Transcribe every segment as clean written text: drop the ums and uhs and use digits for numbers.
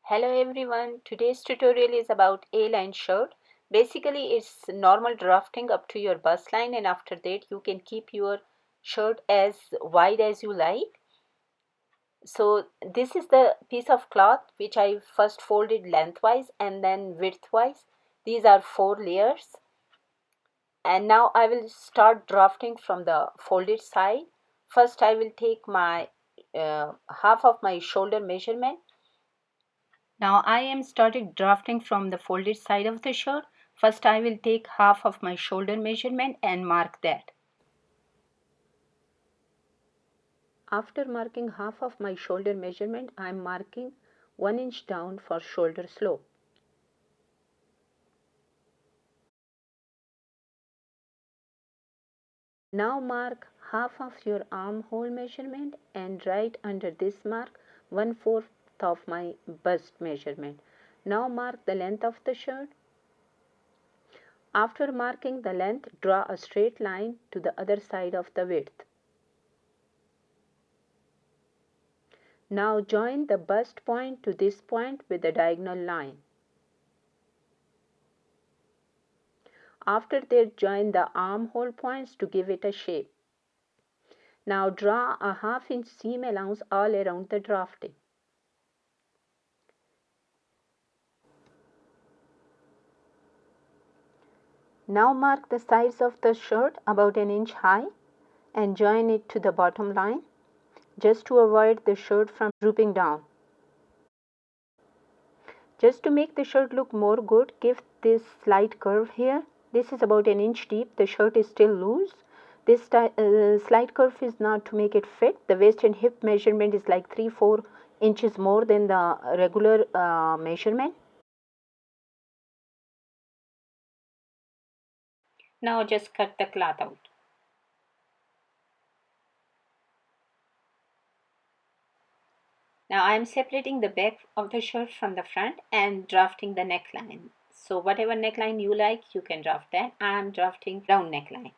Hello everyone, today's tutorial is about A-line shirt. Basically it's normal drafting up to your bust line, and after that you can keep your shirt as wide as you like. So this is the piece of cloth which I first folded lengthwise and then widthwise. These are 4 layers, and now I will start drafting from the folded side. First I will take my half of my shoulder measurement. Now I am started drafting from the folded side of the shirt. First I will take half of my shoulder measurement and mark that. After marking half of my shoulder measurement, I am marking 1 inch down for shoulder slope. Now mark half of your armhole measurement and right under this mark 1/4 of my bust measurement. Now mark the length of the shirt. After marking the length, draw a straight line to the other side of the width. Now join the bust point to this point with a diagonal line. After that, join the armhole points to give it a shape. Now draw a 1/2 inch seam allowance all around the drafting. Now mark the sides of the shirt about 1 inch high and join it to the bottom line, just to avoid the shirt from drooping down. Just to make the shirt look more good, give this slight curve here. This is about 1 inch deep. The shirt is still loose. This slight curve is not to make it fit. The waist and hip measurement is like 3-4 inches more than the regular measurement. Now just cut the cloth out. Now I am separating the back of the shirt from the front and drafting the neckline. So whatever neckline you like, you can draft that. I am drafting round neckline.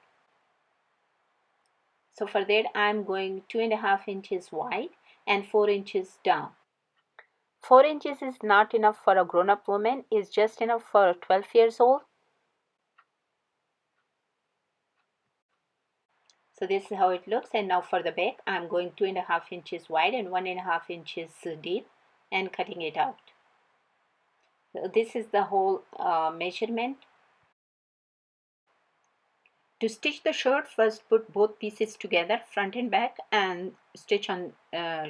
So for that I am going 2.5 inches wide and 4 inches down. 4 inches is not enough for a grown-up woman, it's just enough for 12 years old. So this is how it looks. And now for the back, I'm going 2.5 inches wide and 1.5 inches deep and cutting it out. So this is the whole measurement. To stitch the shirt, first put both pieces together, front and back, and stitch on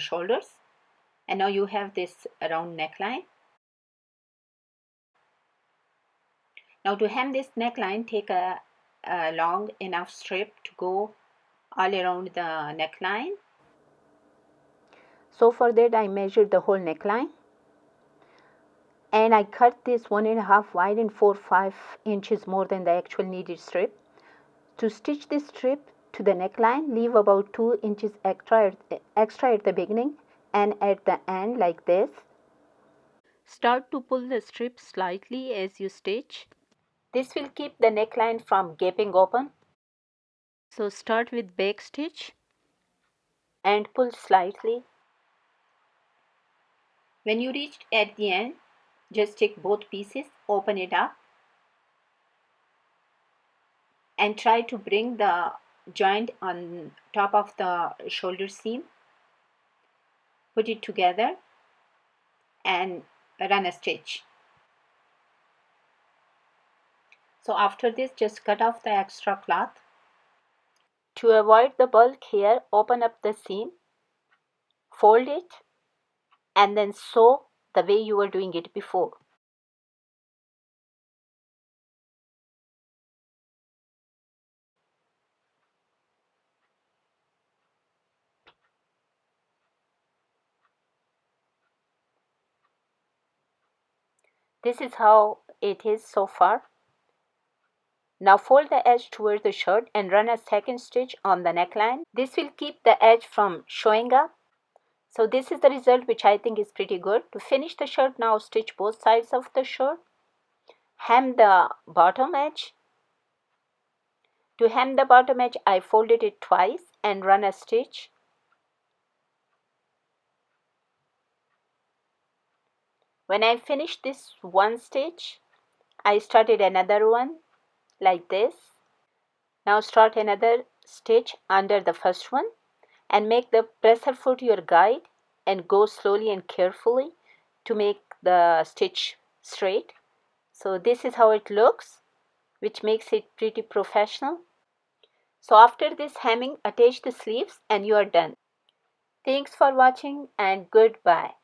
shoulders. And now you have this round neckline. Now to hem this neckline, take a long enough strip to go all around the neckline. So for that I measured the whole neckline and I cut this 1.5 wide and 4-5 inches more than the actual needed strip. To stitch this strip to the neckline, leave about 2 inches extra at the beginning and at the end like this. Start to pull the strip slightly as you stitch. This will keep the neckline from gaping open. So start with back stitch and pull slightly. When you reach at the end, just take both pieces, open it up and try to bring the joint on top of the shoulder seam. Put it together and run a stitch. So after this, just cut off the extra cloth. To avoid the bulk here, open up the seam, fold it, and then sew the way you were doing it before. This is how it is so far. Now fold the edge toward the shirt and run a second stitch on the neckline. This will keep the edge from showing up. So this is the result, which I think is pretty good. To finish the shirt, now stitch both sides of the shirt. Hem the bottom edge. To hem the bottom edge, I folded it twice and run a stitch. When I finished this one stitch, I started another one like this. Now start another stitch under the first one and make the presser foot your guide and go slowly and carefully to make the stitch straight. So this is how it looks, which makes it pretty professional. So after this hemming, attach the sleeves and you are done. Thanks for watching and goodbye.